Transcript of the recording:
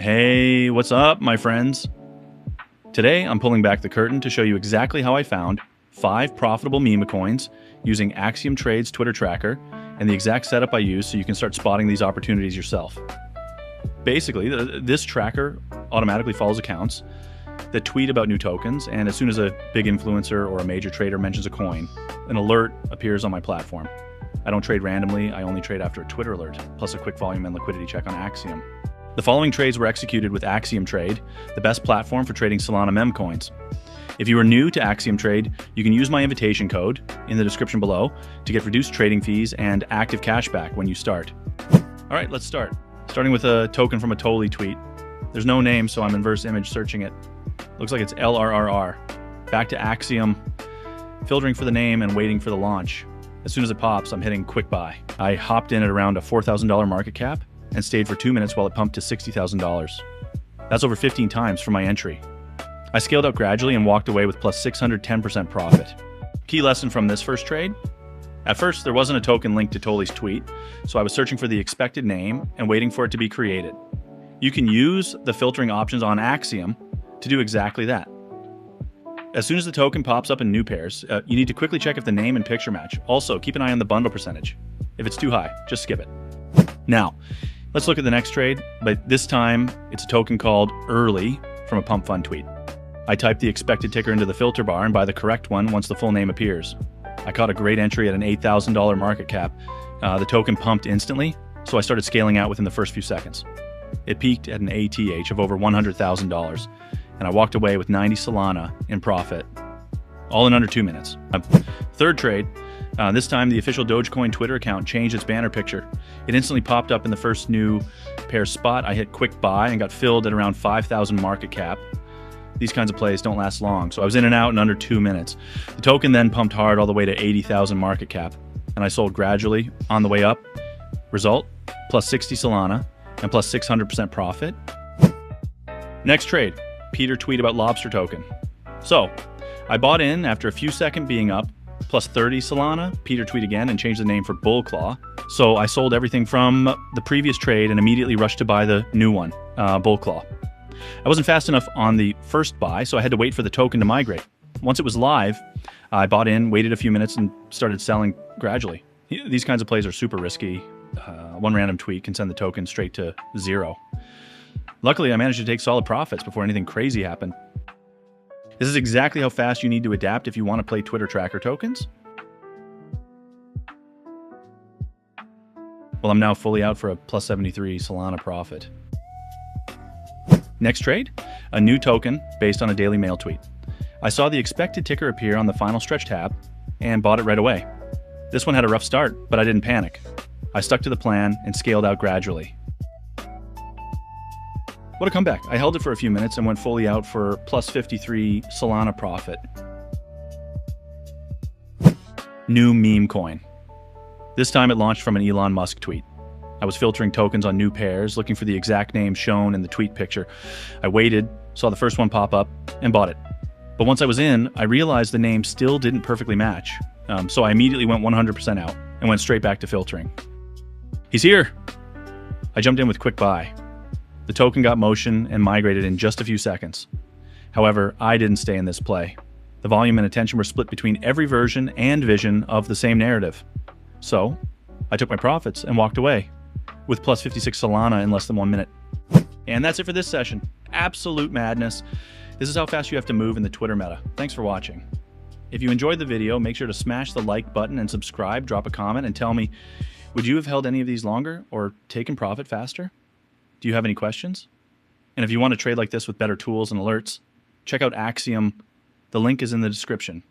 Hey, what's up, my friends? Today, I'm pulling back the curtain to show you exactly how I found 5 profitable memecoins using Axiom Trade's Twitter tracker and the exact setup I use so you can start spotting these opportunities yourself. Basically, this tracker automatically follows accounts that tweet about new tokens, and as soon as a big influencer or a major trader mentions a coin, an alert appears on my platform. I don't trade randomly, I only trade after a Twitter alert, plus a quick volume and liquidity check on Axiom. The following trades were executed with Axiom Trade, the best platform for trading Solana memecoins. If you are new to Axiom Trade, you can use my invitation code in the description below to get reduced trading fees and active cashback when you start. All right, let's start. Starting with a token from a Toly tweet. There's no name, so I'm inverse image searching it. Looks like it's LRRR. Back to Axiom, filtering for the name and waiting for the launch. As soon as it pops, I'm hitting quick buy. I hopped in at around a $4,000 market cap and stayed for 2 minutes while it pumped to $60,000. That's over 15 times from my entry. I scaled out gradually and walked away with plus 610% profit. Key lesson from this first trade? At first, there wasn't a token linked to Toly's tweet, so I was searching for the expected name and waiting for it to be created. You can use the filtering options on Axiom to do exactly that. As soon as the token pops up in new pairs, you need to quickly check if the name and picture match. Also, keep an eye on the bundle percentage. If it's too high, just skip it. Now, let's look at the next trade, but this time it's a token called Early from a Pumpfun tweet. I type the expected ticker into the filter bar and buy the correct one once the full name appears. I caught a great entry at an $8,000 market cap. The token pumped instantly, so I started scaling out within the first few seconds. It peaked at an ATH of over $100,000, and I walked away with 90 Solana in profit, all in under 2 minutes. Third trade. This time, the official Dogecoin Twitter account changed its banner picture. It instantly popped up in the first new pair spot. I hit quick buy and got filled at around 5,000 market cap. These kinds of plays don't last long, so I was in and out in under 2 minutes. The token then pumped hard all the way to 80,000 market cap, and I sold gradually on the way up. Result, plus 60 Solana and plus 600% profit. Next trade, Peter tweet about Lobster token. So, I bought in after a few seconds being up, plus 30 Solana, Peter tweet again and changed the name for Bullclaw. So I sold everything from the previous trade and immediately rushed to buy the new one, Bullclaw. I wasn't fast enough on the first buy, so I had to wait for the token to migrate. Once it was live, I bought in, waited a few minutes, and started selling gradually. These kinds of plays are super risky. One random tweet can send the token straight to zero. Luckily, I managed to take solid profits before anything crazy happened. This is exactly how fast you need to adapt if you want to play Twitter tracker tokens. Well, I'm now fully out for a plus 73 Solana profit. Next trade, a new token based on a Daily Mail tweet. I saw the expected ticker appear on the final stretch tab and bought it right away. This one had a rough start, but I didn't panic. I stuck to the plan and scaled out gradually. What a comeback. I held it for a few minutes and went fully out for plus 53 Solana profit. New meme coin. This time it launched from an Elon Musk tweet. I was filtering tokens on new pairs, looking for the exact name shown in the tweet picture. I waited, saw the first one pop up, and bought it. But once I was in, I realized the name still didn't perfectly match. So I immediately went 100% out and went straight back to filtering. He's here! I jumped in with quick buy. The token got motion and migrated in just a few seconds. However, I didn't stay in this play. The volume and attention were split between every version and vision of the same narrative. So, I took my profits and walked away, with plus 56 Solana in less than 1 minute. And that's it for this session. Absolute madness. This is how fast you have to move in the Twitter meta. Thanks for watching. If you enjoyed the video, make sure to smash the like button and subscribe, drop a comment, and tell me, would you have held any of these longer or taken profit faster? Do you have any questions? And if you want to trade like this with better tools and alerts, check out Axiom. The link is in the description.